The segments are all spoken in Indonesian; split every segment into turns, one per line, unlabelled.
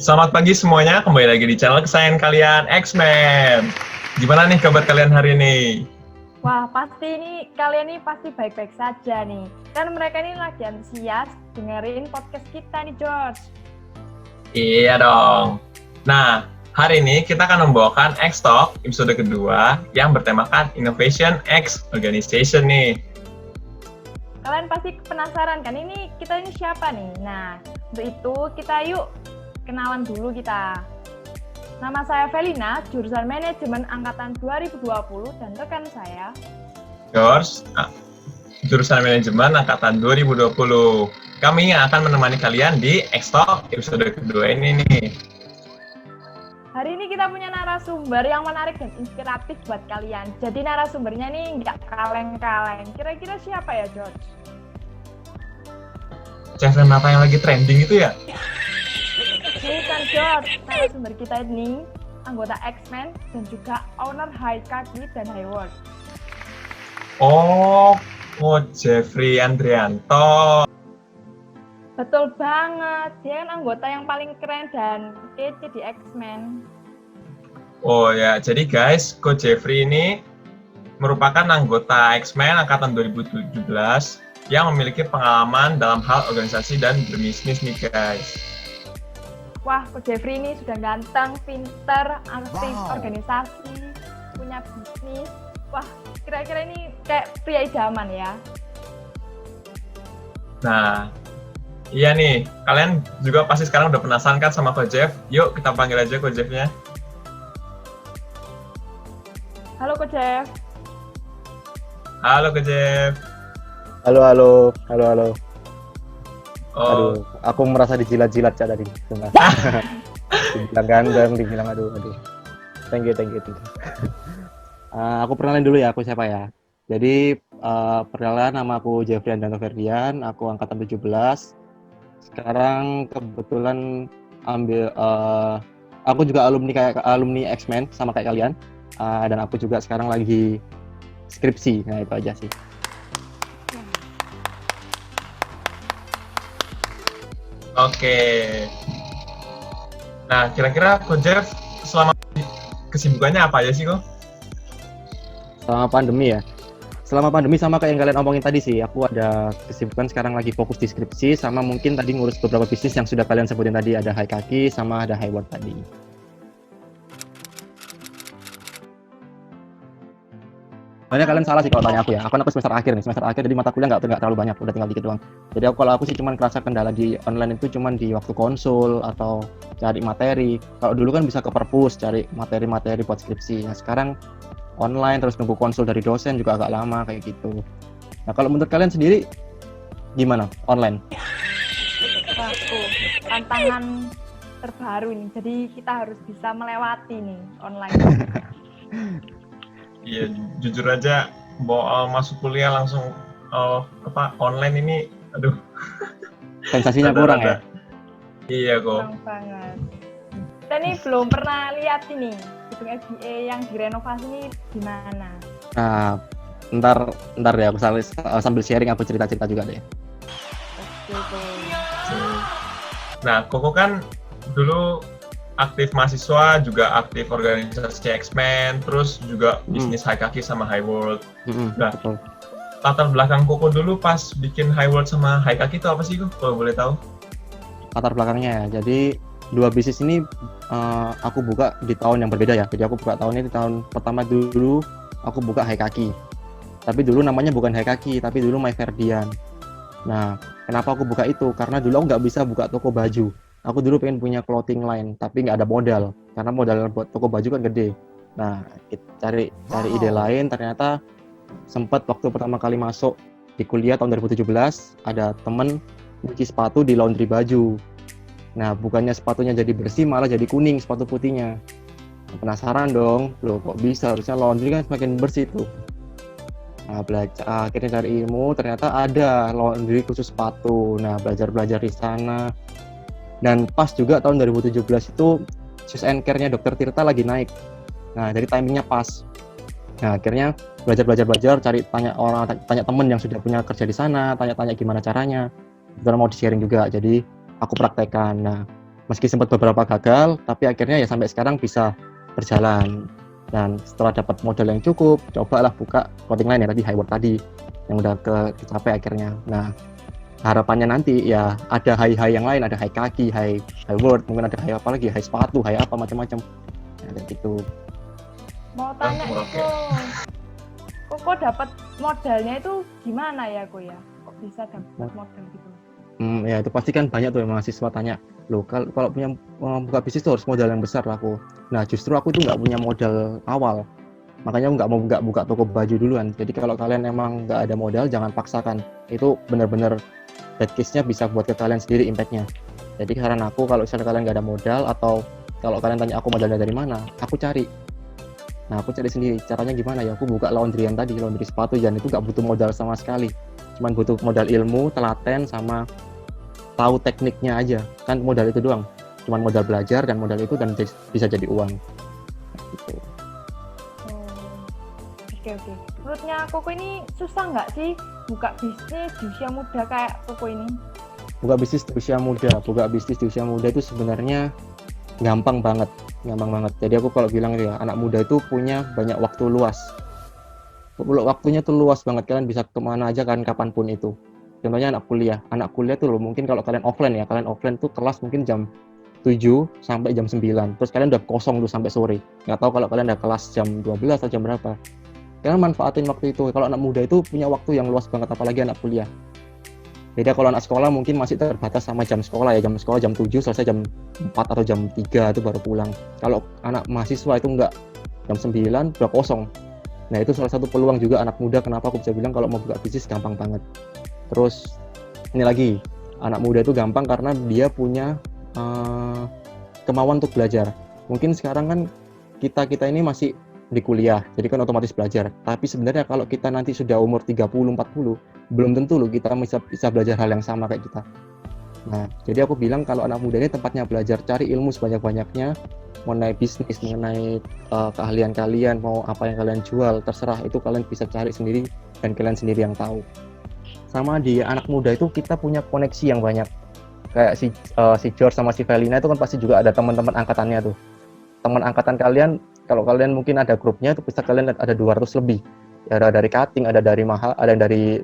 Selamat pagi semuanya, kembali lagi di channel kesayangan kalian, X-Men. Gimana nih kabar kalian hari ini?
Wah, kalian ini pasti baik-baik saja nih. Kan mereka ini lagi antusias dengerin podcast kita nih, George.
Iya dong. Nah, hari ini kita akan membawakan X-Talk episode kedua yang bertemakan Innovation X Organization nih.
Kalian pasti penasaran kan, kita ini siapa nih? Nah, untuk itu kita yuk kenalan dulu kita. Nama saya Felina, jurusan Manajemen Angkatan 2020, dan rekan saya
George, jurusan Manajemen Angkatan 2020. Kami yang akan menemani kalian di X-Talk episode kedua ini nih.
Hari ini kita punya narasumber yang menarik dan inspiratif buat kalian. Jadi narasumbernya nih nggak kaleng-kaleng. Kira-kira siapa ya, George?
Chef Renata yang lagi trending itu ya?
Bukan, George. Narasumber kita ini anggota X-Men dan juga owner Haikaki dan Highworld.
Oh, Jeffrey Andrianto.
Betul banget. Dia kan anggota yang paling keren dan kece di X-Men.
Oh ya, jadi guys, Coach Jeffrey ini merupakan anggota X-Men angkatan 2017 yang memiliki pengalaman dalam hal organisasi dan berbisnis nih guys.
Wah, Coach Jeffrey ini sudah ganteng, pinter, aktif organisasi, punya bisnis. Wah, kira-kira ini kayak pria idaman ya.
Nah, iya nih, kalian juga pasti sekarang udah penasaran kan sama Coach Jeff? Yuk kita panggil aja Coach Jeff-nya.
Halo Coach Jeff.
Halo Coach Jeff.
Halo.
Oh.
Aduh, aku merasa dijilat-jilat Cak tadi. Dibilang ganteng, dibilang aduh. Thank you. Aku perkenalin dulu ya, aku siapa ya. Jadi, perkenalan, nama aku Jeffrey Andrianto Ferdian, aku angkatan 17. Sekarang kebetulan aku juga alumni X-Men sama kayak kalian. Dan aku juga sekarang lagi skripsi. Nah, itu aja sih.
Oke. Nah, kira-kira Coach Jeff selama kesibukannya apa aja sih kok?
Selama pandemi ya? Selama pandemi sama kayak yang kalian omongin tadi sih, aku ada kesibukan sekarang lagi fokus di skripsi, sama mungkin tadi ngurus beberapa bisnis yang sudah kalian sebutin tadi, ada Haikaki sama ada Highworld tadi. Soalnya kalian salah sih kalau tanya aku ya, aku semester akhir, jadi mata kuliah nggak terlalu banyak, udah tinggal dikit doang. Jadi kalau aku sih cuman kerasa kendala di online itu cuman di waktu konsul atau cari materi. Kalau dulu kan bisa ke perpus cari materi-materi buat skripsi. Nah sekarang online terus nunggu konsul dari dosen juga agak lama kayak gitu. Nah kalau menurut kalian sendiri gimana online?
Tantangan terbaru nih, jadi kita harus bisa melewati nih online.
Iya, jujur aja bawa masuk kuliah langsung online ini, aduh.
Sensasinya kurang ya?
Iya kok.
Kurang banget. Kita nih belum pernah lihat ini gedung FBA yang direnovasi ini gimana.
Nah, ntar deh aku sambil sharing aku cerita-cerita juga deh.
Oke.
Nah, Koko kan dulu aktif mahasiswa, juga aktif organisasi X-Men, terus juga bisnis Haikaki sama Highworld. Nah,
betul.
Latar belakang Koko dulu pas bikin Highworld sama Haikaki itu apa sih kok, kalau boleh tahu?
Latar belakangnya ya, jadi dua bisnis ini aku buka di tahun yang berbeda ya. Jadi aku buka tahun ini, tahun pertama dulu aku buka Haikaki. Tapi dulu namanya bukan Haikaki, tapi dulu My Ferdian. Nah, kenapa aku buka itu? Karena dulu aku nggak bisa buka toko baju. Aku dulu pengen punya clothing line, tapi nggak ada modal. Karena modal buat toko baju kan gede. Nah, cari ide lain, ternyata sempat waktu pertama kali masuk di kuliah tahun 2017, ada temen nyuci sepatu di laundry baju. Nah, bukannya sepatunya jadi bersih, malah jadi kuning sepatu putihnya. Penasaran dong, loh kok bisa? Harusnya laundry kan semakin bersih tuh. Nah, akhirnya cari ilmu, ternyata ada laundry khusus sepatu. Nah, belajar di sana. Dan pas juga tahun 2017 itu Shoes and Care-nya Dr. Tirta lagi naik. Nah, jadi timingnya pas. Nah, akhirnya belajar, tanya temen yang sudah punya kerja di sana, tanya-tanya gimana caranya. Kebetulan mau di-sharing juga, jadi aku praktekkan. Nah, Meski sempat beberapa gagal, tapi akhirnya ya sampai sekarang bisa berjalan. Dan setelah dapat modal yang cukup, cobalah buka clothing line ya tadi, Highword tadi, yang udah kecapai akhirnya. Nah, harapannya nanti ya ada high yang lain, ada high kaki, Highword, mungkin ada high apa lagi, high sepatu, high apa macam-macam. Nah, kayak gitu.
Mau tanya nih
Oke.
Kok dapat modalnya itu gimana ya kok ya? Kok bisa dapat modal gitu?
Ya itu pasti kan banyak tuh yang mahasiswa tanya, loh kalau punya buka bisnis tuh harus modal yang besar lah aku. Nah justru aku tuh nggak punya modal awal, makanya aku nggak mau buka toko baju duluan. Jadi kalau kalian emang nggak ada modal, jangan paksakan. Itu benar-benar bad case-nya bisa buat ke kalian sendiri impact-nya. Jadi saran aku kalau misalnya kalian nggak ada modal, atau kalau kalian tanya aku modalnya dari mana, aku cari. Nah aku cari sendiri, caranya gimana ya, aku buka laundryan tadi, laundry sepatu, dan itu nggak butuh modal sama sekali. Cuman butuh modal ilmu, telaten, sama tahu tekniknya aja. Kan modal itu doang, cuman modal belajar dan modal itu, dan bisa jadi uang gitu.
Oke. Menurutnya Koko ini susah nggak sih buka bisnis di usia muda kayak Koko ini?
Buka bisnis di usia muda itu sebenarnya gampang banget. Jadi aku kalau bilang ya, anak muda itu punya banyak waktu luas. Waktunya tuh luas banget, kalian bisa kemana aja kan, kapanpun itu. Contohnya anak kuliah tuh loh, mungkin kalau kalian offline tuh kelas mungkin jam 7 sampai jam 9, terus kalian udah kosong tuh sampai sore. Nggak tahu kalau kalian udah kelas jam 12 atau jam berapa. Kalian manfaatin waktu itu. Kalau anak muda itu punya waktu yang luas banget, apalagi anak kuliah. Beda kalau anak sekolah mungkin masih terbatas sama jam sekolah ya, jam sekolah jam 7, selesai jam 4 atau jam 3 itu baru pulang. Kalau anak mahasiswa itu enggak, jam 9 udah kosong. Nah itu salah satu peluang juga anak muda, kenapa aku bisa bilang kalau mau buka bisnis gampang banget. Terus ini lagi, anak muda itu gampang karena dia punya kemauan untuk belajar. Mungkin sekarang kan kita ini masih di kuliah, jadi kan otomatis belajar. Tapi sebenarnya kalau kita nanti sudah umur 30-40, belum tentu loh kita bisa belajar hal yang sama kayak kita. Nah, jadi aku bilang kalau anak muda ini tempatnya belajar, cari ilmu sebanyak-banyaknya mengenai bisnis, mengenai keahlian kalian, mau apa yang kalian jual, terserah, itu kalian bisa cari sendiri dan kalian sendiri yang tahu. Sama di anak muda itu kita punya koneksi yang banyak. Kayak si George sama si Felina itu kan pasti juga ada teman-teman angkatannya tuh. Teman angkatan kalian, kalau kalian mungkin ada grupnya itu bisa kalian ada 200 lebih. Ya, ada dari cutting, ada dari mahal, ada yang dari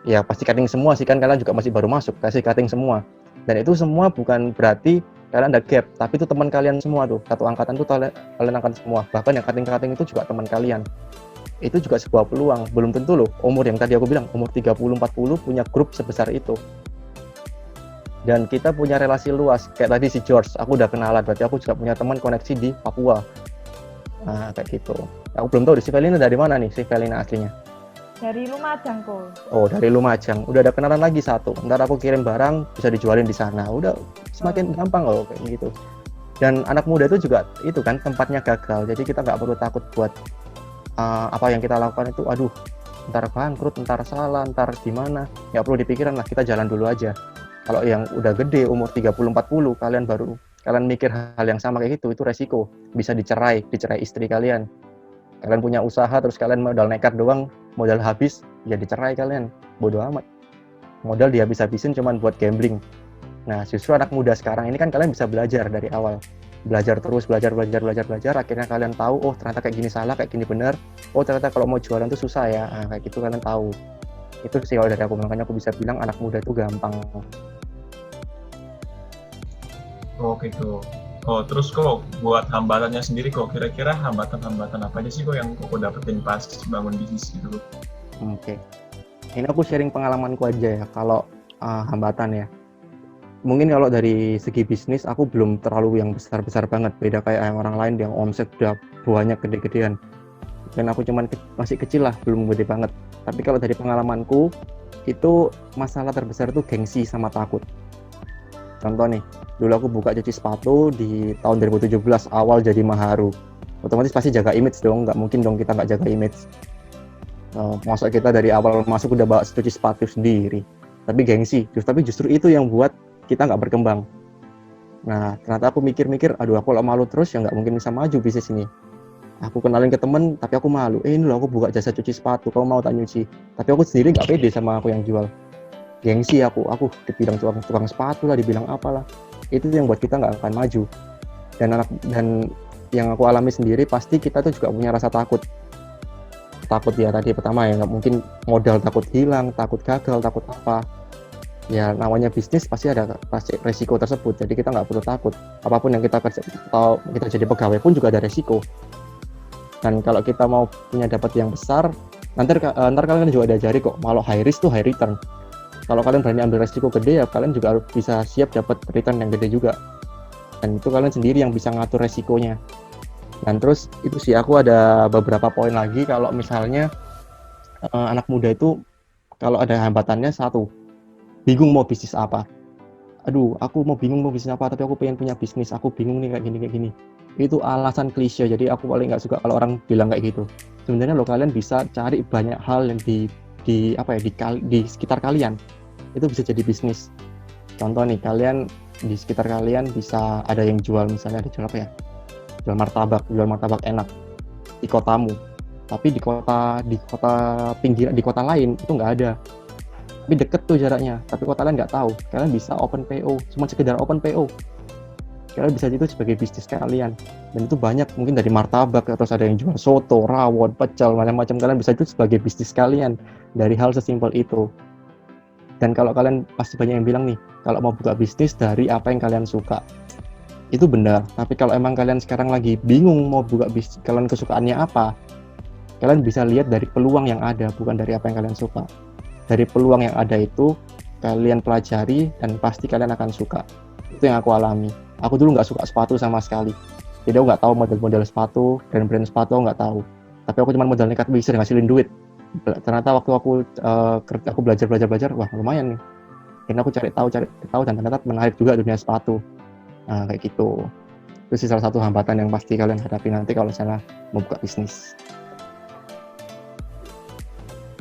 ya pasti cutting semua sih, kan kalian juga masih baru masuk, kasih cutting semua. Dan itu semua bukan berarti kalian ada gap, tapi itu teman kalian semua tuh. Satu angkatan tuh kalian angkatan semua. Bahkan yang cutting itu juga teman kalian. Itu juga sebuah peluang. Belum tentu loh umur yang tadi aku bilang, umur 30-40 punya grup sebesar itu. Dan kita punya relasi luas, kayak tadi si George, aku udah kenalan, berarti aku juga punya teman koneksi di Papua. Nah, kayak gitu. Aku belum tahu si Felina dari mana nih, si Felina aslinya.
Dari Lumajang kok.
Oh, dari Lumajang. Udah ada kenalan lagi satu. Ntar aku kirim barang, bisa dijualin di sana. Udah semakin gampang loh, kayak gitu. Dan anak muda itu juga, itu kan tempatnya gagal. Jadi kita nggak perlu takut buat apa yang kita lakukan itu, aduh, ntar bangkrut, ntar salah, ntar gimana. Nggak perlu dipikiran lah, kita jalan dulu aja. Kalau yang udah gede, umur 30-40, kalian mikir hal yang sama kayak gitu, itu resiko. Bisa dicerai istri kalian. Kalian punya usaha, terus kalian modal nekat doang, modal habis, ya dicerai kalian. Bodoh amat. Modal dihabis-habisin cuman buat gambling. Nah, justru anak muda sekarang ini kan kalian bisa belajar dari awal. Belajar terus, belajar. Akhirnya kalian tahu, oh ternyata kayak gini salah, kayak gini benar. Oh ternyata kalau mau jualan tuh susah ya. Nah, kayak gitu kalian tahu. Itu sih kalau dari aku, makanya aku bisa bilang anak muda itu gampang.
Oh gitu. Oh terus kok buat hambatannya sendiri kok, kira-kira hambatan-hambatan apa aja sih kok yang kok dapetin pas bangun bisnis gitu?
Oke. Ini aku sharing pengalamanku aja ya, kalau hambatan ya. Mungkin kalau dari segi bisnis aku belum terlalu yang besar-besar banget, beda kayak yang orang lain yang omset udah banyak gede-gedean. Dan aku cuman masih kecil lah, belum gede banget. Tapi kalau dari pengalamanku, itu masalah terbesar itu gengsi sama takut. Contoh nih, dulu aku buka cuci sepatu di tahun 2017 awal jadi Maharu. Otomatis pasti jaga image dong, nggak mungkin dong kita nggak jaga image. Masa kita dari awal masuk udah bawa cuci sepatu sendiri. Tapi gengsi, tapi justru itu yang buat kita nggak berkembang. Nah, ternyata aku mikir-mikir, aduh aku kalau malu terus ya nggak mungkin bisa maju bisnis ini. Aku kenalin ke temen, tapi aku malu. Ini loh aku buka jasa cuci sepatu, kamu mau tak nyuci? Tapi aku sendiri nggak pede sama aku yang jual. Gengsi aku dibilang tukang sepatu lah, dibilang apalah. itu yang buat kita nggak akan maju. Dan yang aku alami sendiri, pasti kita tuh juga punya rasa takut ya tadi pertama ya, nggak mungkin modal, takut hilang, takut gagal, takut apa ya, namanya bisnis pasti ada resiko tersebut. Jadi kita nggak perlu takut, apapun yang kita kerja atau kita jadi pegawai pun juga ada resiko. Dan kalau kita mau punya dapat yang besar, ntar kalian juga diajari kok, kalau high risk tuh high return. Kalau kalian berani ambil resiko gede ya kalian juga harus bisa siap dapat return yang gede juga, dan itu kalian sendiri yang bisa ngatur resikonya. Dan terus itu sih, aku ada beberapa poin lagi. Kalau misalnya anak muda itu kalau ada hambatannya, satu, bingung mau bisnis apa. Aduh, aku bingung mau bisnis apa, tapi aku pengen punya bisnis, aku bingung nih kayak gini. Itu alasan klise, jadi aku paling nggak suka kalau orang bilang kayak gitu. Sebenarnya lo kalian bisa cari banyak hal yang di sekitar kalian, itu bisa jadi bisnis. Contoh nih, kalian di sekitar kalian bisa ada yang jual, misalnya ada jual apa ya, jual martabak enak di kotamu, tapi di kota pinggir, di kota lain itu nggak ada, tapi deket tuh jaraknya, tapi kota lain nggak tahu. Kalian bisa open PO, cuma sekedar open PO, kalian bisa itu sebagai bisnis kalian. Dan itu banyak, mungkin dari martabak, terus ada yang jual soto, rawon, pecel, macam-macam. Kalian bisa itu sebagai bisnis kalian dari hal sesimpel itu. Dan kalau kalian, pasti banyak yang bilang nih, kalau mau buka bisnis dari apa yang kalian suka, itu benar. Tapi kalau emang kalian sekarang lagi bingung mau buka bisnis, kalian kesukaannya apa, kalian bisa lihat dari peluang yang ada, bukan dari apa yang kalian suka. Dari peluang yang ada itu kalian pelajari, dan pasti kalian akan suka. Itu yang aku alami. Aku dulu nggak suka sepatu sama sekali, jadi aku nggak tahu model-model sepatu dan brand sepatu, aku nggak tahu. Tapi aku cuma modal nekat bisa ngasilin duit. Ternyata waktu aku belajar, wah lumayan nih. Dan aku cari tahu, dan ternyata menarik juga dunia sepatu. Nah, kayak gitu. Itu sih salah satu hambatan yang pasti kalian hadapi nanti kalau misalnya mau buka bisnis.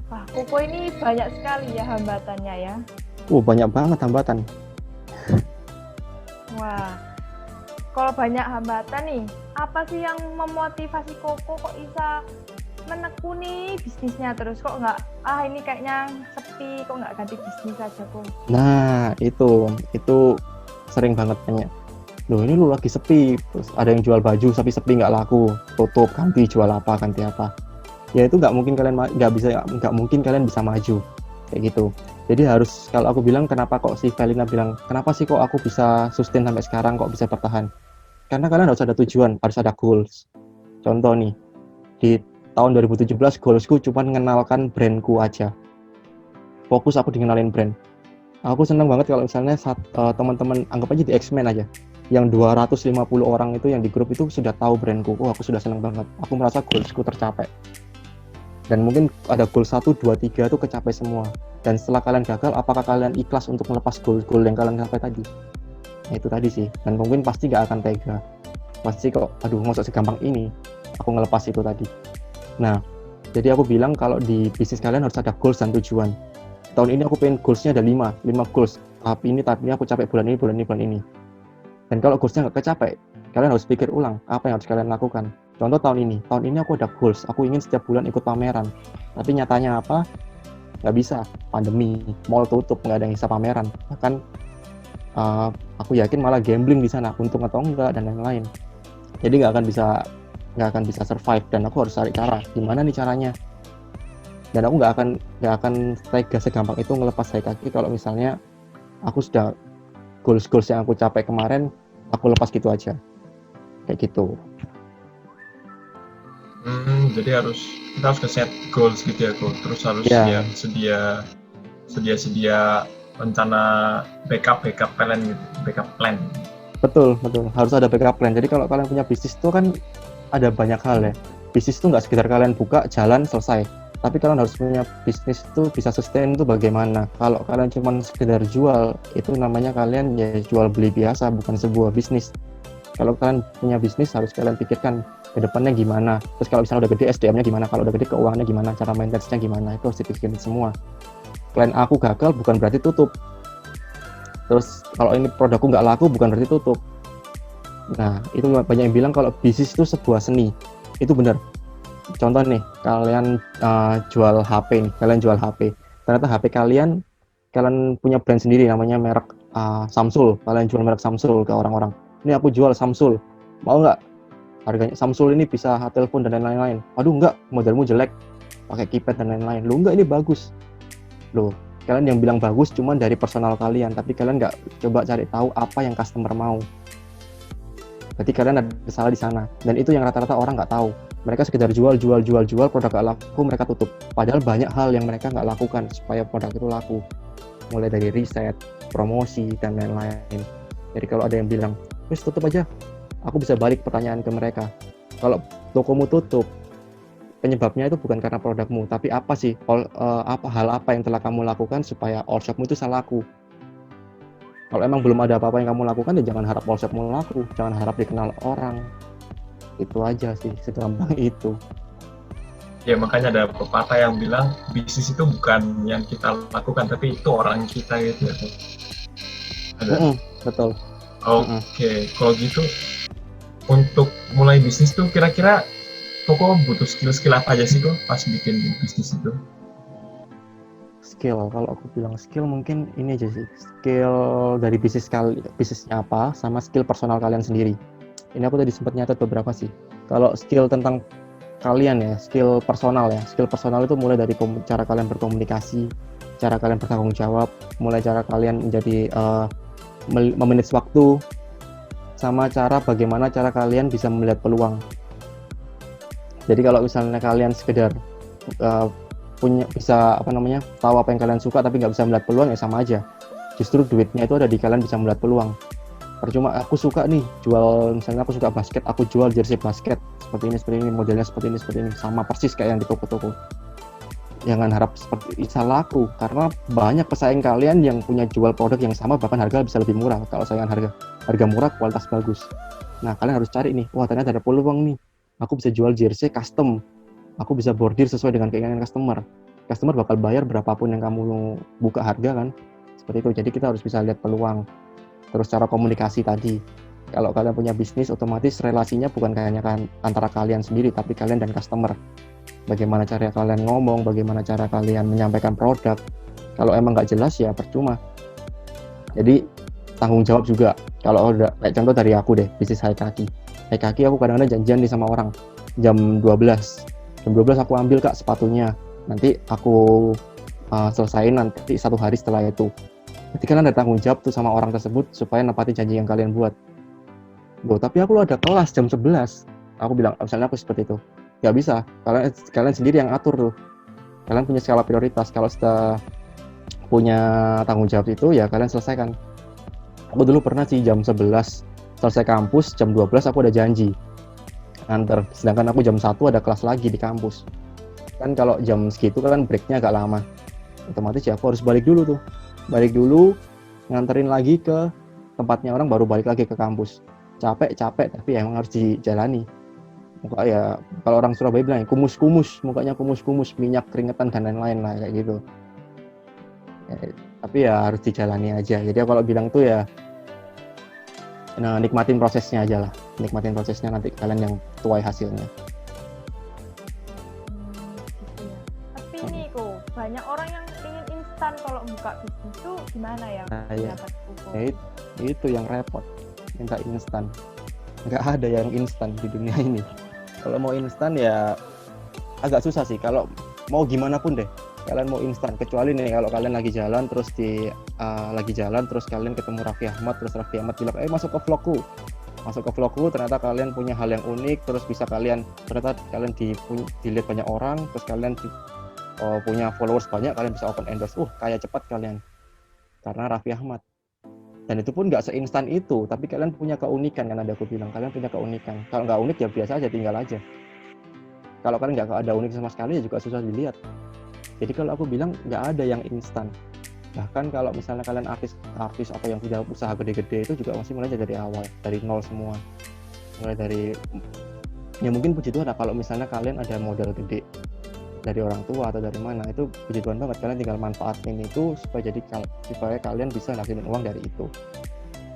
Wah, Koko ini banyak sekali ya hambatannya ya.
Banyak banget hambatan.
Wah, kalau banyak hambatan nih, apa sih yang memotivasi Koko kok bisa menekuni bisnisnya terus? Kok nggak, ini kayaknya sepi, kok nggak ganti bisnis aja kok?
Nah, itu sering banget tanya. Loh, ini lu lagi sepi, terus ada yang jual baju tapi sepi, nggak laku, tutup, ganti apa. Ya itu nggak mungkin kalian bisa maju kayak gitu. Jadi harus, kalau aku bilang kenapa kok si Felina bilang kenapa sih kok aku bisa sustain sampai sekarang, kok bisa bertahan, karena kalian harus ada tujuan, harus ada goals. Contoh nih, di tahun 2017 goalsku cuma mengenalkan brandku aja, fokus aku dikenalin brand. Aku senang banget kalau misalnya teman-teman, anggap aja di X-Men aja, yang 250 orang itu yang di grup itu sudah tahu brandku. Aku sudah senang banget, aku merasa goalsku tercapai. Dan mungkin ada goal 1, 2, 3 itu kecapai semua. Dan setelah kalian gagal, apakah kalian ikhlas untuk melepas goal yang kalian capai tadi? Nah, itu tadi sih. Dan mungkin pasti gak akan tega. Pasti kok, aduh masa segampang ini aku ngelepas itu tadi. Nah, jadi aku bilang kalau di bisnis kalian harus ada goals dan tujuan. Tahun ini aku pengen goalsnya ada 5 goals. Tahap ini aku capai bulan ini. Dan kalau goalsnya gak kecapai, kalian harus pikir ulang apa yang harus kalian lakukan. Contoh tahun ini aku ada goals, aku ingin setiap bulan ikut pameran. Tapi nyatanya apa? Nggak bisa, pandemi, mall tutup, nggak ada yang bisa pameran. Bahkan aku yakin malah gambling di sana, untung atau enggak, dan lain-lain. Jadi nggak akan bisa survive, dan aku harus cari cara. Gimana nih caranya? Dan aku nggak akan tega segampang itu ngelepas kaki kalau misalnya aku sudah goals yang aku capai kemarin, aku lepas gitu aja. Kayak gitu.
Jadi kita harus set goals gitu ya, kok. Terus harus sedia rencana backup plan gitu, backup plan.
Betul, harus ada backup plan. Jadi kalau kalian punya bisnis itu kan ada banyak hal ya. Bisnis itu nggak sekedar kalian buka, jalan, selesai. Tapi kalian harus punya bisnis itu bisa sustain itu bagaimana. Kalau kalian cuma sekedar jual, itu namanya kalian ya jual beli biasa, bukan sebuah bisnis. Kalau kalian punya bisnis harus kalian pikirkan ke depannya gimana. Terus kalau misalnya udah gede, SDM-nya gimana, kalau udah gede keuangannya gimana, cara maintenance-nya gimana, itu harus dipikirin semua. Klien aku gagal bukan berarti tutup. Terus kalau ini produkku nggak laku bukan berarti tutup. Nah, itu banyak yang bilang kalau bisnis itu sebuah seni. Itu benar. Contoh nih, kalian jual HP nih, Ternyata HP kalian punya brand sendiri namanya merek Samsul, kalian jual merek Samsul ke orang-orang. Ini aku jual Samsul, mau nggak? Harganya Samsul ini bisa telepon dan lain-lain. Aduh nggak, modelmu jelek, pakai keypad dan lain-lain. Lu nggak, ini bagus. Loh, kalian yang bilang bagus cuma dari personal kalian, tapi kalian nggak coba cari tahu apa yang customer mau. Berarti kalian ada salah di sana. Dan itu yang rata-rata orang nggak tahu. Mereka sekedar jual, produk nggak laku, mereka tutup. Padahal banyak hal yang mereka nggak lakukan supaya produk itu laku. Mulai dari riset, promosi, dan lain-lain. Jadi kalau ada yang bilang, wes tutup aja, aku bisa balik pertanyaan ke mereka. Kalau tokomu tutup, penyebabnya itu bukan karena produkmu, tapi apa sih, hal apa yang telah kamu lakukan supaya all shopmu itu bisa laku. Kalau emang belum ada apa-apa yang kamu lakukan, ya jangan harap all shopmu laku, jangan harap dikenal orang. Itu aja sih, segampang itu.
Ya makanya ada pepatah yang bilang bisnis itu bukan yang kita lakukan, tapi itu orang kita gitu ya. Ada.
Betul.
Oke, kalau gitu untuk mulai bisnis tuh kira-kira Koko butuh skill apa aja sih kok pas bikin bisnis itu?
Skill, kalau aku bilang skill mungkin ini aja sih, skill dari bisnisnya apa, sama skill personal kalian sendiri. Ini aku tadi sempat nyatet beberapa sih. Kalau skill tentang kalian ya, skill personal ya. Skill personal itu mulai dari cara kalian berkomunikasi, cara kalian bertanggung jawab, mulai cara kalian menjadi memanage waktu, sama bagaimana cara kalian bisa melihat peluang. Jadi kalau misalnya kalian sekedar tahu apa yang kalian suka tapi nggak bisa melihat peluang, ya sama aja. Justru duitnya itu ada di kalian bisa melihat peluang. Percuma aku suka nih jual, misalnya aku suka basket, aku jual jersey basket seperti ini, modelnya seperti ini, sama persis kayak yang di toko-toko. Jangan harap seperti bisa laku, karena banyak pesaing kalian yang punya jual produk yang sama, bahkan harga bisa lebih murah. Kalau saingan harga murah, kualitas bagus. Nah, kalian harus cari nih, wah ternyata ada peluang nih. Aku bisa jual jersey custom, aku bisa bordir sesuai dengan keinginan customer. Customer bakal bayar berapapun yang kamu buka harga kan, seperti itu. Jadi kita harus bisa lihat peluang. Terus cara komunikasi tadi, kalau kalian punya bisnis, otomatis relasinya bukan hanya antara kalian sendiri, tapi kalian dan customer. Bagaimana cara kalian ngomong, bagaimana cara kalian menyampaikan produk. Kalau emang nggak jelas ya percuma. Jadi tanggung jawab juga. Kalau udah, kayak contoh dari aku deh, bisnis Haikaki aku kadang-kadang janjian nih sama orang jam 12 aku ambil kak sepatunya, nanti aku selesaiin nanti 1 hari setelah itu. Berarti kalian ada tanggung jawab tuh sama orang tersebut supaya nepati janji yang kalian buat. Tapi aku ada kelas jam 11, aku bilang, misalnya aku seperti itu, nggak bisa, kalian sendiri yang atur tuh. Kalian punya skala prioritas, kalau sudah punya tanggung jawab itu ya kalian selesaikan. Aku dulu pernah sih jam 11 selesai kampus, jam 12 aku ada janji antar, sedangkan aku jam 1 ada kelas lagi di kampus. Kan kalau jam segitu kan breaknya agak lama, otomatis ya aku harus balik dulu, nganterin lagi ke tempatnya orang, baru balik lagi ke kampus. Capek tapi emang harus dijalani. Muka ya, kalau orang Surabaya bilang kumus-kumus, mukanya kumus-kumus, minyak, keringetan dan lain-lain lah kayak gitu. Tapi ya harus dijalani aja. Jadi kalau bilang tuh ya, nikmatin prosesnya aja lah. Nikmatin prosesnya, nanti kalian yang tuai hasilnya.
Gitu ya. Tapi nih kok, banyak orang yang ingin instan kalau buka bisnis tuh gimana ya? Itu
yang repot, minta instan. Nggak ada yang instan di dunia ini. Kalau mau instan ya agak susah sih. Kalau mau gimana pun deh, kalian mau instan, kecuali nih kalau kalian lagi jalan terus kalian ketemu Raffi Ahmad, terus Raffi Ahmad bilang masuk ke vlogku, ternyata kalian punya hal yang unik, terus ternyata kalian dilihat banyak orang, terus kalian punya followers banyak, kalian bisa open endorse, kaya cepat kalian karena Raffi Ahmad. Dan itu pun nggak seinstan itu, tapi kalian punya keunikan, kan ada aku bilang, kalian punya keunikan. Kalau nggak unik ya biasa aja, tinggal aja. Kalau kalian nggak ada unik sama sekali ya juga susah dilihat. Jadi kalau aku bilang nggak ada yang instan. Bahkan kalau misalnya kalian artis atau yang punya usaha gede-gede itu juga masih mulai dari awal, dari nol semua. Mulai dari, ya mungkin puji Tuhan kalau misalnya kalian ada modal gede dari orang tua atau dari mana, itu puji Tuhan banget, kalian tinggal manfaatin itu supaya kalian bisa ngasilin uang dari itu.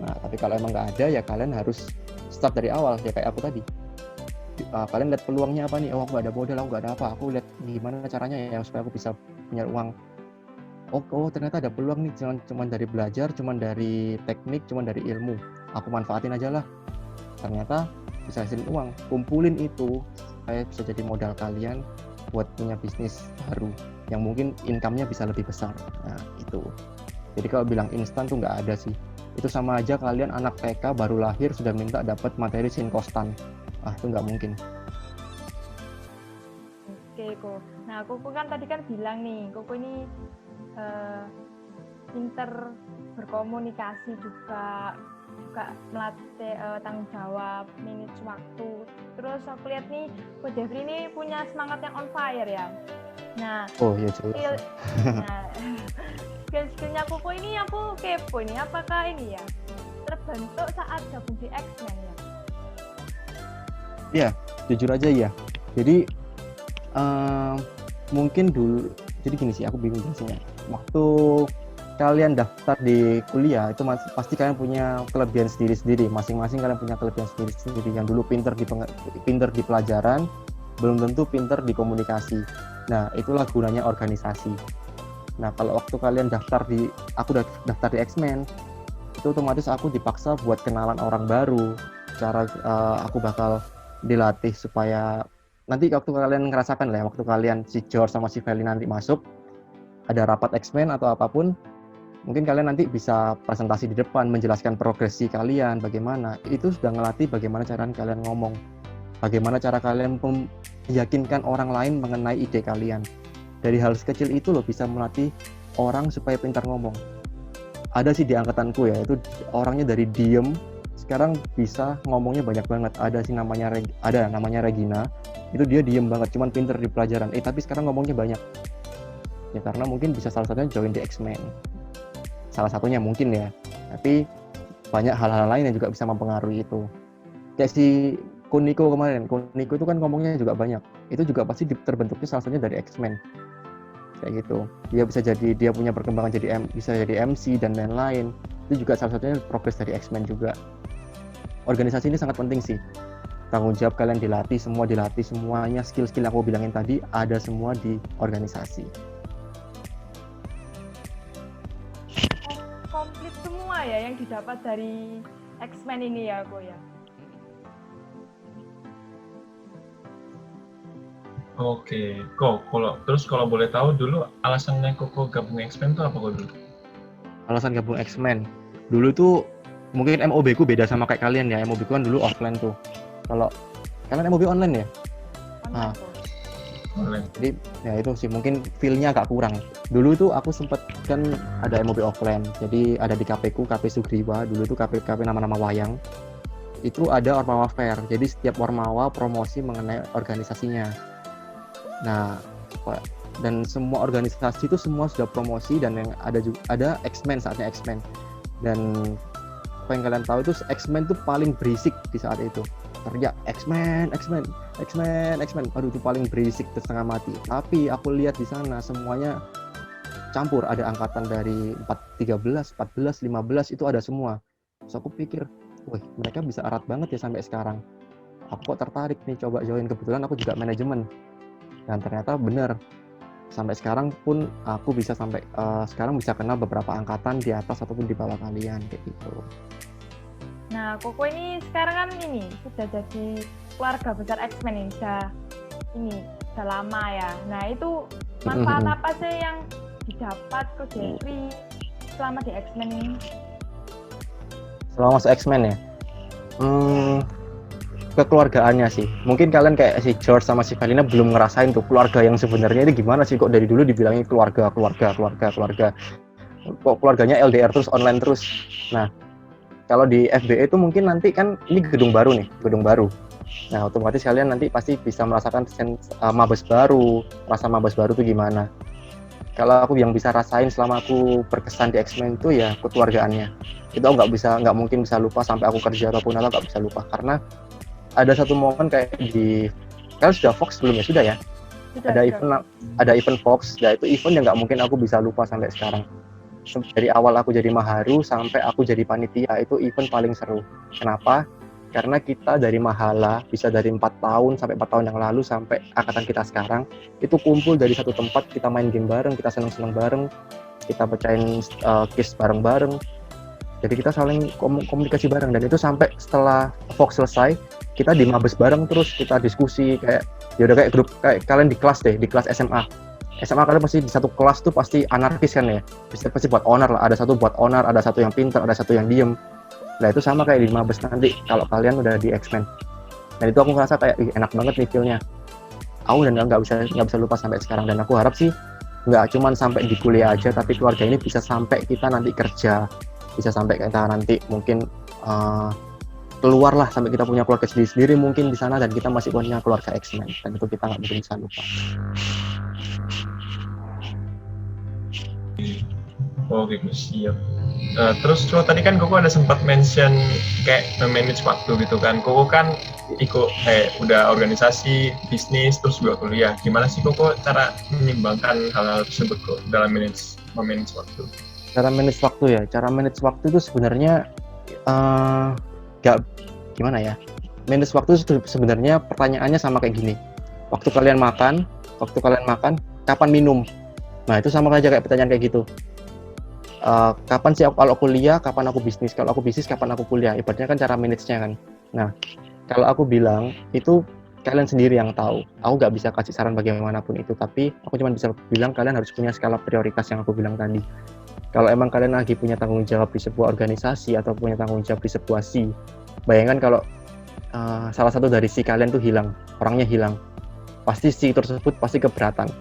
Nah tapi kalau emang nggak ada ya kalian harus start dari awal, ya kayak aku tadi. Kalian lihat peluangnya apa nih, aku nggak ada modal, aku nggak ada apa, aku lihat gimana caranya ya supaya aku bisa punya uang. oh ternyata ada peluang nih, jangan cuma dari belajar, cuma dari teknik, cuma dari ilmu. Aku manfaatin aja lah. Ternyata bisa hasilin uang. Kumpulin itu, supaya bisa jadi modal kalian buat punya bisnis baru yang mungkin income-nya bisa lebih besar. Nah, itu. Jadi kalau bilang instan tuh nggak ada sih. Itu sama aja kalian anak TK baru lahir sudah minta dapat materi sin kostan. Itu nggak mungkin.
Oke, Koko. Nah, Koko kan tadi kan bilang nih, Koko ini pinter berkomunikasi juga melatih tanggung jawab, manage waktu. Terus aku lihat nih, Ko Jeffrey ini punya semangat yang on fire ya. Nah,
Ya jelas.
Skillnya Koko ini aku kepo ini, apakah ini ya terbentuk saat gabung di X-Men ya?
Iya, jujur aja ya. Jadi mungkin dulu, jadi gini sih, aku bingung jelasinnya. Waktu kalian daftar di kuliah itu pasti kalian punya kelebihan sendiri-sendiri. Masing-masing kalian punya kelebihan sendiri-sendiri. Yang dulu pinter di pelajaran, belum tentu pinter di komunikasi. Nah, itulah gunanya organisasi. Nah, kalau waktu kalian aku daftar di X-Men, itu otomatis aku dipaksa buat kenalan orang baru. Aku bakal dilatih supaya nanti waktu kalian ngerasakan lah ya, waktu kalian si George sama si Feli nanti masuk, ada rapat X-Men atau apapun, mungkin kalian nanti bisa presentasi di depan, menjelaskan progresi kalian, bagaimana. Itu sudah ngelatih bagaimana cara kalian ngomong, bagaimana cara kalian meyakinkan orang lain mengenai ide kalian. Dari hal sekecil itu loh bisa melatih orang supaya pintar ngomong. Ada sih di angkatanku ya, itu orangnya dari diem, sekarang bisa ngomongnya banyak banget. Ada namanya Regina, itu dia diem banget, cuman pinter di pelajaran. Tapi sekarang ngomongnya banyak. Ya karena mungkin bisa salah satunya join di X-Men. Salah satunya mungkin ya, tapi banyak hal-hal lain yang juga bisa mempengaruhi itu. Kayak si Kuniko kemarin, Kuniko itu kan ngomongnya juga banyak. Itu juga pasti terbentuknya salah satunya dari X-Men. Kayak gitu. Dia punya perkembangan bisa jadi MC dan lain-lain. Itu juga salah satunya progres dari X-Men juga. Organisasi ini sangat penting sih. Tanggung jawab kalian dilatih, semuanya skill-skill yang aku bilangin tadi ada semua di organisasi.
Komplit semua ya yang didapat dari X-Men ini ya, Ko ya.
Oke, kalau boleh tahu dulu alasannya Koko gabung X-Men itu apa kok dulu?
Alasan gabung X-Men dulu tuh mungkin MOB ku beda sama kayak kalian ya. MOB ku kan dulu offline tuh. Kalau kalian MOB online ya?
Online.
Jadi ya itu sih mungkin feel-nya agak kurang. Dulu tuh aku sempet kan ada MOB offline. Jadi ada di KP ku, KP Sugriwa. Dulu tuh KP nama-nama wayang. Itu ada Ormawa Fair. Jadi setiap Ormawa promosi mengenai organisasinya. Nah, dan semua organisasi itu semua sudah promosi dan yang ada X-Men, saatnya X-Men. Dan apa yang kalian tahu itu X-Men itu paling berisik di saat itu. Teriak X-Men. Aduh, itu paling berisik setengah mati. Tapi aku lihat di sana semuanya campur, ada angkatan dari 13, 14, 15 itu ada semua. So aku pikir, wih, mereka bisa erat banget ya sampai sekarang. Aku kok tertarik nih coba join, kebetulan aku juga manajemen. Dan ternyata benar, sampai sekarang pun aku bisa sekarang bisa kenal beberapa angkatan di atas ataupun di bawah kalian kayak gitu.
Nah, Koko ini sekarang kan sudah jadi keluarga besar X-Men ini, sudah lama ya. Nah, itu manfaat apa sih yang didapat Ko Jeffrey selama di X-Men ini?
Selama masuk X-Men ya? Kekeluargaannya sih. Mungkin kalian kayak si George sama si Valina belum ngerasain tuh keluarga yang sebenarnya itu gimana sih, kok dari dulu dibilangin keluarga. Kok keluarganya LDR terus, online terus. Nah, kalau di FBE itu mungkin nanti kan ini gedung baru. Nah, otomatis kalian nanti pasti bisa merasakan mabes baru, rasa mabes baru tuh gimana. Kalau aku yang bisa rasain selama aku berkesan di X-Men itu ya kekeluargaannya. Itu aku nggak mungkin bisa lupa sampai aku kerja ataupun apa, nggak bisa lupa karena ada satu momen kayak kalian sudah Fox belum ya? Sudah ya? Ada event Fox, ya itu event yang nggak mungkin aku bisa lupa sampai sekarang. Dari awal aku jadi Maharu sampai aku jadi panitia, itu event paling seru. Kenapa? Karena kita dari Mahala, bisa dari 4 tahun sampai 4 tahun yang lalu sampai angkatan kita sekarang, itu kumpul dari satu tempat, kita main game bareng, kita seneng-seneng bareng, kita pecahin case bareng-bareng. Jadi kita saling komunikasi bareng, dan itu sampai setelah Vox selesai, kita di mabes bareng terus, kita diskusi kayak ya udah kayak grup, kayak kalian di kelas deh, di kelas SMA. SMA kalian pasti di satu kelas tuh pasti anarkis kan ya. Pasti buat owner lah, ada satu buat owner, ada satu yang pintar, ada satu yang diem. Nah itu sama kayak di mabes nanti kalau kalian udah di X-Men. Dan itu aku ngerasa kayak enak banget nih feel-nya. Aku dan nggak bisa lupa sampai sekarang, dan aku harap sih nggak cuma sampai di kuliah aja, tapi keluarga ini bisa sampai kita nanti kerja, bisa sampai kita nanti mungkin keluar lah, sampai kita punya keluarga sendiri mungkin di sana, dan kita masih punya keluarga X-Men, dan itu kita nggak mungkin bisa lupa.
Oke, siap. Terus tadi kan Koko ada sempat mention kayak manage waktu gitu kan. Koko kan udah organisasi, bisnis, terus juga kuliah. Gimana sih Koko cara menyimbangkan hal-hal tersebut kok dalam manage waktu?
Cara manage waktu ya, cara manage waktu itu sebenarnya nggak gimana ya. Manage waktu itu sebenarnya pertanyaannya sama kayak gini. Waktu kalian makan, kapan minum? Nah itu sama aja kayak pertanyaan kayak gitu. Kapan sih kalau kuliah, kapan aku bisnis? Kalau aku bisnis, kapan aku kuliah? Ibaratnya kan cara manage-nya kan. Nah, kalau aku bilang itu kalian sendiri yang tahu. Aku nggak bisa kasih saran bagaimanapun itu, tapi aku cuma bisa bilang kalian harus punya skala prioritas yang aku bilang tadi. Kalau emang kalian lagi punya tanggung jawab di sebuah organisasi atau punya tanggung jawab di sebuah si, bayangkan kalau salah satu dari si kalian tuh hilang, orangnya hilang, pasti si tersebut pasti keberatan,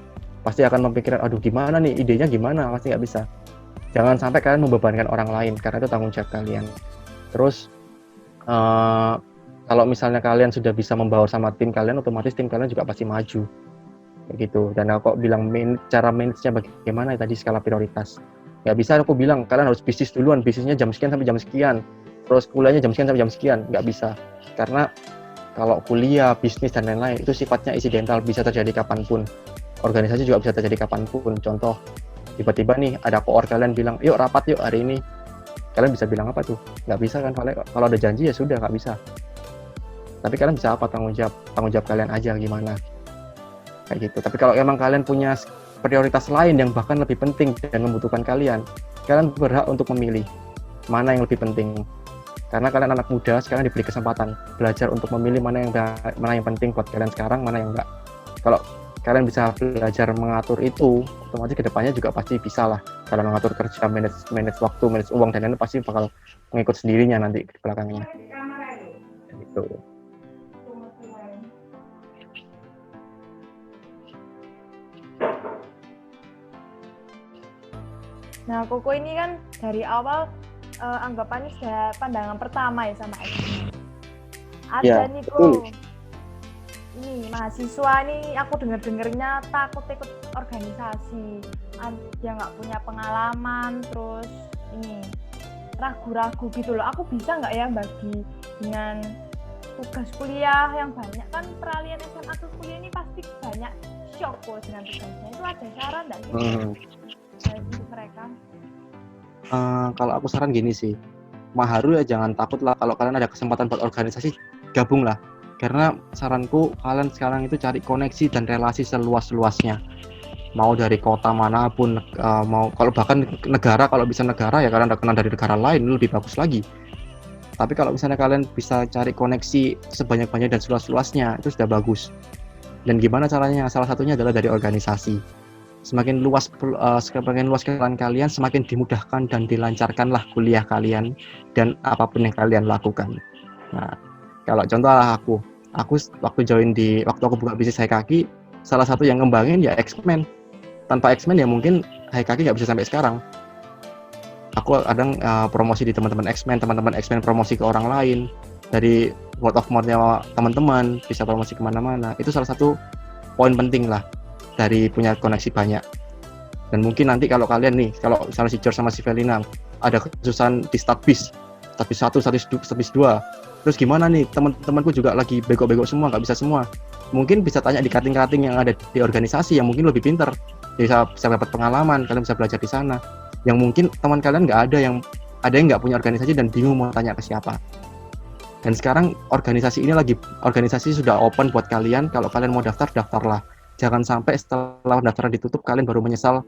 pasti akan memikirkan, aduh gimana nih, idenya gimana, pasti nggak bisa. Jangan sampai kalian membebankan orang lain, karena itu tanggung jawab kalian. Terus, kalau misalnya kalian sudah bisa membaur sama tim kalian, otomatis tim kalian juga pasti maju. Kayak gitu. Dan aku bilang cara manage-nya bagaimana tadi, skala prioritas. Nggak bisa aku bilang, kalian harus bisnis duluan, bisnisnya jam sekian sampai jam sekian. Terus kuliahnya jam sekian sampai jam sekian. Nggak bisa. Karena kalau kuliah, bisnis, dan lain-lain, itu sifatnya insidental, bisa terjadi kapanpun. Organisasi juga bisa terjadi kapanpun. Contoh, tiba-tiba nih ada koor kalian bilang, yuk rapat yuk hari ini. Kalian bisa bilang apa tuh? Nggak bisa kan, kalau ada janji ya sudah, nggak bisa. Tapi kalian bisa apa, tanggung jawab kalian aja gimana. Kayak gitu. Tapi kalau emang kalian punya prioritas lain yang bahkan lebih penting dan membutuhkan kalian berhak untuk memilih mana yang lebih penting. Karena kalian anak muda, sekarang diberi kesempatan belajar untuk memilih mana yang penting buat kalian sekarang, mana yang enggak. Kalau kalian bisa belajar mengatur itu, otomatis kedepannya juga pasti bisa lah. Kalian mengatur kerja, manage waktu, manage uang, dan lain-lain pasti bakal mengikut sendirinya nanti ke belakangnya. Gitu.
Nah, Koko ini kan dari awal anggapannya sudah pandangan pertama ya sama X-Men. Ada
ya,
nih
betul.
Kok. Ini mahasiswa nih aku dengernya takut ikut organisasi, dia nggak punya pengalaman, terus ini ragu-ragu gitu loh. Aku bisa nggak ya bagi dengan tugas kuliah yang banyak, kan peralihan SMA ke kuliah ini pasti banyak shock kok dengan tugasnya. Itu ada saran nggak sih untuk mereka?
Kalau aku saran gini sih, Maharu ya jangan takut lah kalau kalian ada kesempatan buat organisasi, gabung lah. Karena saranku kalian sekarang itu cari koneksi dan relasi seluas-luasnya. Mau dari kota manapun, mau kalau bahkan negara, kalau bisa negara ya kalian kenal dari negara lain lebih bagus lagi. Tapi kalau misalnya kalian bisa cari koneksi sebanyak-banyak dan seluas-luasnya, itu sudah bagus. Dan gimana caranya? Salah satunya adalah dari organisasi. Semakin luas kenalan kalian, semakin dimudahkan dan dilancarkanlah kuliah kalian dan apapun yang kalian lakukan. Nah, kalau contoh lah aku waktu aku buka bisnis Haikaki, salah satu yang ngembangin ya X-Men. Tanpa X-Men ya mungkin Haikaki nggak bisa sampai sekarang. Aku kadang promosi di teman-teman X-Men promosi ke orang lain, dari word of mouth-nya teman-teman bisa promosi kemana-mana. Itu salah satu poin penting lah dari punya koneksi banyak. Dan mungkin nanti kalau kalian nih, kalau misalnya si George sama si Felina ada kesusahan di Statbis 1, Statbis 2, terus gimana nih, teman-temanku juga lagi bego-bego semua, nggak bisa semua. Mungkin bisa tanya di cutting-cutting yang ada di organisasi yang mungkin lebih pintar, bisa dapat pengalaman, kalian bisa belajar di sana. Yang mungkin teman kalian ada yang nggak punya organisasi dan bingung mau tanya ke siapa. Dan sekarang organisasi sudah open buat kalian. Kalau kalian mau daftarlah. Jangan sampai setelah pendaftaran ditutup kalian baru menyesal,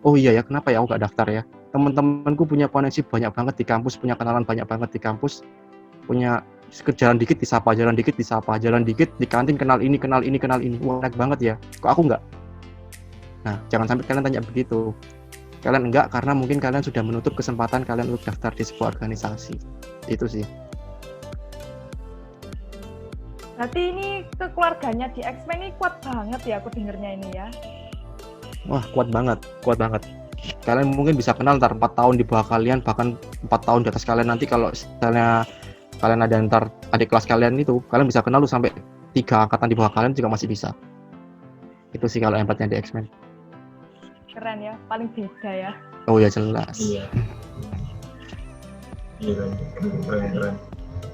oh iya ya, kenapa ya aku nggak daftar ya? Teman-temanku punya koneksi banyak banget di kampus, punya kenalan banyak banget di kampus, punya jalan dikit disapa, jalan dikit disapa, jalan dikit di kantin kenal ini, kenal ini, kenal ini. Wah, enak banget ya. Kok aku nggak? Nah, jangan sampai kalian tanya begitu. Kalian enggak karena mungkin kalian sudah menutup kesempatan kalian untuk daftar di sebuah organisasi. Itu sih.
Berarti ini kekeluarganya di X-Men ini kuat banget ya aku dengernya ini ya.
Wah, kuat banget, kuat banget. Kalian mungkin bisa kenal ntar 4 tahun di bawah kalian, bahkan 4 tahun di atas kalian. Nanti kalau misalnya kalian ada ntar adik kelas kalian itu, kalian bisa kenal lu sampai 3 angkatan di bawah kalian juga masih bisa. Itu sih kalau empatnya di X-Men.
Keren ya, paling beda ya.
Oh ya jelas.
Iya. Keren.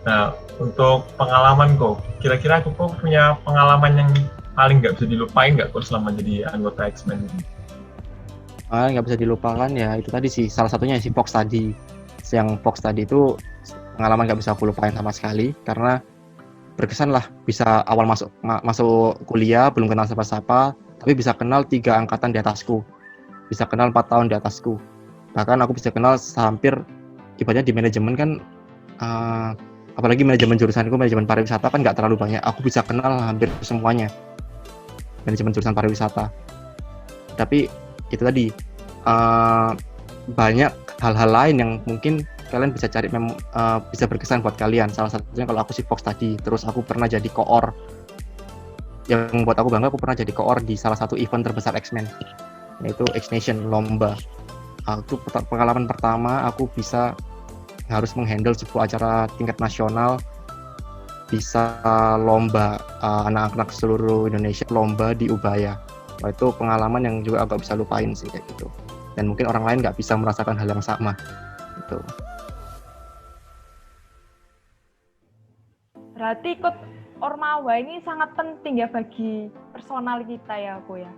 Nah, untuk pengalaman kok, kira-kira aku kok punya pengalaman yang paling nggak bisa dilupain nggak kok selama jadi anggota X-Men?
Nggak bisa dilupakan ya itu tadi sih, salah satunya si Fox tadi. Yang Fox tadi itu pengalaman nggak bisa aku lupain sama sekali karena berkesan lah, bisa awal masuk kuliah belum kenal siapa-siapa, tapi bisa kenal 3 angkatan di atasku, bisa kenal 4 tahun di atasku, bahkan aku bisa kenal hampir, ibaratnya di manajemen kan, apalagi manajemen jurusanku manajemen pariwisata kan nggak terlalu banyak, aku bisa kenal hampir semuanya manajemen jurusan pariwisata. Tapi itu tadi, banyak hal-hal lain yang mungkin kalian bisa cari bisa berkesan buat kalian. Salah satunya kalau aku si Fox tadi, terus aku pernah jadi koor. Yang buat aku bangga, aku pernah jadi koor di salah satu event terbesar X-Men, yaitu X-Nation lomba. Itu pengalaman pertama aku bisa harus menghandle sebuah acara tingkat nasional, bisa lomba anak-anak seluruh Indonesia lomba di Ubaya. Wah, itu pengalaman yang juga agak bisa lupain sih kayak gitu. Dan mungkin orang lain nggak bisa merasakan hal yang sama. Gitu.
Berarti ikut Ormawa ini sangat penting ya bagi personal kita ya aku ya.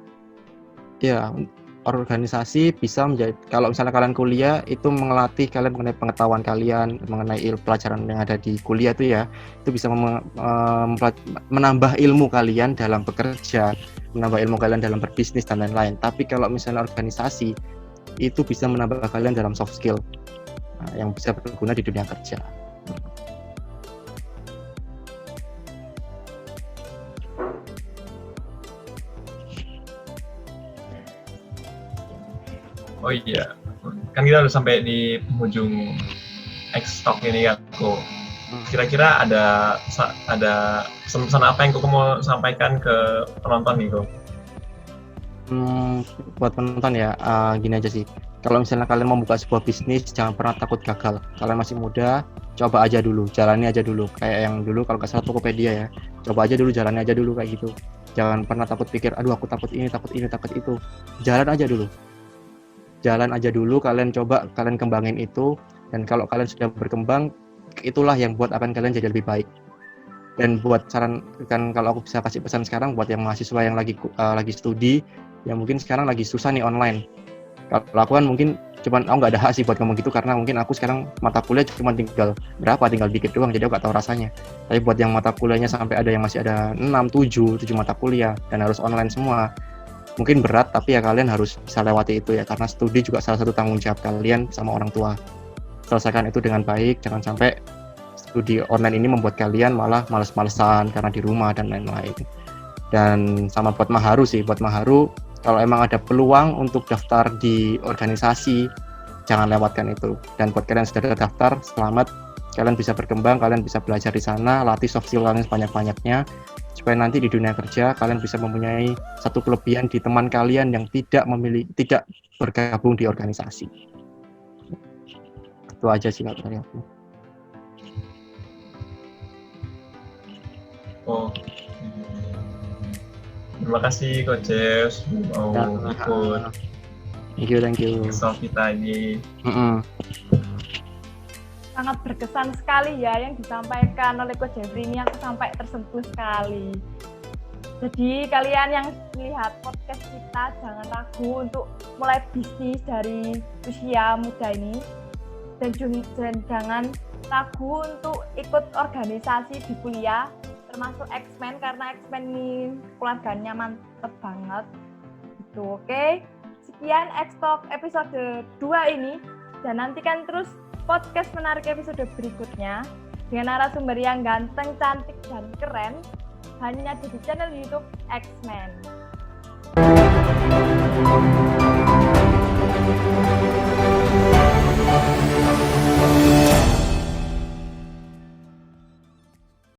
Ya, organisasi bisa menjadi, kalau misalnya kalian kuliah itu melatih kalian mengenai pengetahuan kalian mengenai pelajaran yang ada di kuliah itu ya, itu bisa menambah ilmu kalian dalam bekerja, menambah ilmu kalian dalam berbisnis dan lain-lain. Tapi kalau misalnya organisasi itu bisa menambah kalian dalam soft skill yang bisa berguna di dunia kerja.
Oh iya, kan kita udah sampai di penghujung X-Talk ini ya, kok. Kira-kira ada pesan-pesan apa yang kok mau sampaikan ke penonton nih, kok?
Buat penonton ya, gini aja sih. Kalau misalnya kalian mau buka sebuah bisnis, jangan pernah takut gagal. Kalian masih muda, coba aja dulu, jalani aja dulu. Kayak yang dulu kalau nggak salah Tokopedia ya, coba aja dulu, jalani aja dulu kayak gitu. Jangan pernah takut pikir, aduh aku takut ini, takut itu. Jalan aja dulu. Jalan aja dulu, kalian coba, kalian kembangin itu, dan kalau kalian sudah berkembang, itulah yang buat akan kalian jadi lebih baik. Dan buat saran, kan kalau aku bisa kasih pesan sekarang buat yang mahasiswa yang lagi studi, yang mungkin sekarang lagi susah nih online. Kalau aku kan mungkin aku nggak ada hak sih buat ngomong gitu, karena mungkin aku sekarang mata kuliah cuma tinggal dikit doang, jadi aku nggak tahu rasanya. Tapi buat yang mata kuliahnya sampai ada yang masih ada 6, 7 mata kuliah dan harus online semua, mungkin berat, tapi ya kalian harus bisa lewati itu ya, karena studi juga salah satu tanggung jawab kalian sama orang tua. Selesaikan itu dengan baik, jangan sampai studi online ini membuat kalian malah males-malesan karena di rumah dan lain-lain. Dan sama buat Maharu sih, kalau emang ada peluang untuk daftar di organisasi, jangan lewatkan itu. Dan buat kalian yang sudah daftar, selamat, kalian bisa berkembang, kalian bisa belajar di sana, latih soft skill kalian sebanyak-banyaknya, supaya nanti di dunia kerja kalian bisa mempunyai satu kelebihan di teman kalian yang tidak bergabung di organisasi. Itu aja sih dari aku.
Oh, terima kasih Coach Jeff mau ikut.
Thank you.
Kesal kita ini.
Sangat berkesan sekali ya yang disampaikan oleh Coach Jeffrey ini, aku sampai tersentuh sekali. Jadi kalian yang melihat podcast kita jangan ragu untuk mulai bisnis dari usia muda ini, dan jangan ragu untuk ikut organisasi di kuliah termasuk X-Men, karena X-Men ini keluarganya mantep banget gitu. Oke, sekian X-Talk episode 2 ini. Dan nantikan terus podcast menarik episode berikutnya dengan narasumber yang ganteng, cantik, dan keren hanya di channel YouTube X-Men.